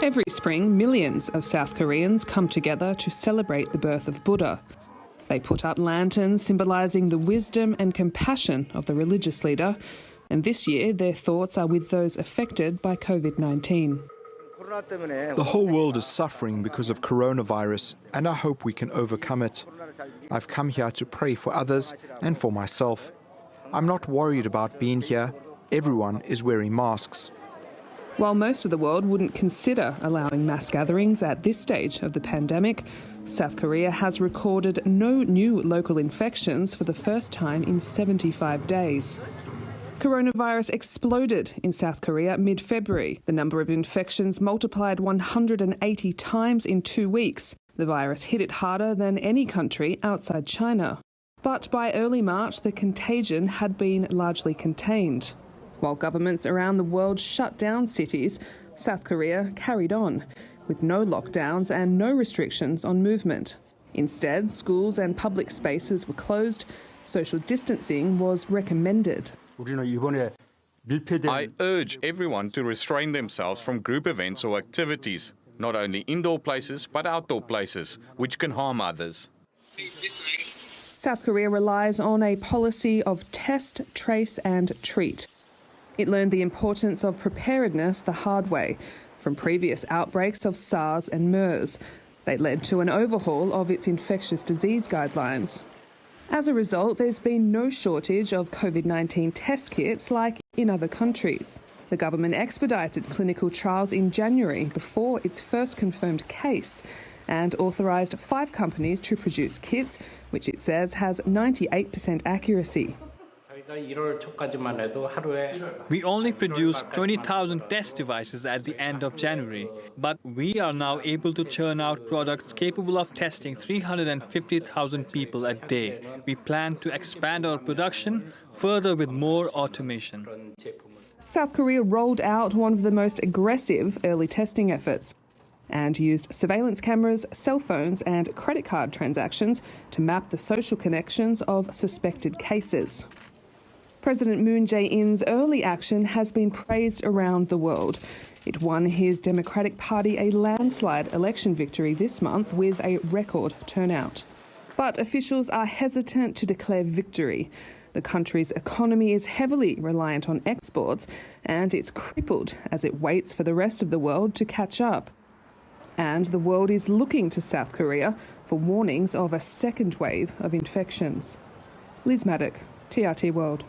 Every spring, millions of South Koreans come together to celebrate the birth of Buddha. They put up lanterns symbolising the wisdom and compassion of the religious leader, and this year their thoughts are with those affected by COVID-19. The whole world is suffering because of coronavirus, and I hope we can overcome it. I've come here to pray for others and for myself. I'm not worried about being here. Everyone is wearing masks. While most of the world wouldn't consider allowing mass gatherings at this stage of the pandemic, South Korea has recorded no new local infections for the first time in 75 days. Coronavirus exploded in South Korea mid-February. The number of infections multiplied 180 times in 2 weeks. The virus hit it harder than any country outside China. But by early March, the contagion had been largely contained. While governments around the world shut down cities, South Korea carried on, with no lockdowns and no restrictions on movement. Instead, schools and public spaces were closed. Social distancing was recommended. I urge everyone to restrain themselves from group events or activities, not only indoor places but outdoor places, which can harm others. South Korea relies on a policy of test, trace and treat. It learned the importance of preparedness the hard way from previous outbreaks of SARS and MERS. They led to an overhaul of its infectious disease guidelines. As a result, there's been no shortage of COVID-19 test kits like in other countries. The government expedited clinical trials in January before its first confirmed case and authorised 5 companies to produce kits, which it says has 98% accuracy. We only produced 20,000 test devices at the end of January, but we are now able to churn out products capable of testing 350,000 people a day. We plan to expand our production further with more automation. South Korea rolled out one of the most aggressive early testing efforts and used surveillance cameras, cell phones and credit card transactions to map the social connections of suspected cases. President Moon Jae-in's early action has been praised around the world. It won his Democratic Party a landslide election victory this month with a record turnout. But officials are hesitant to declare victory. The country's economy is heavily reliant on exports, and it's crippled as it waits for the rest of the world to catch up. And the world is looking to South Korea for warnings of a second wave of infections. Liz Maddock, TRT World.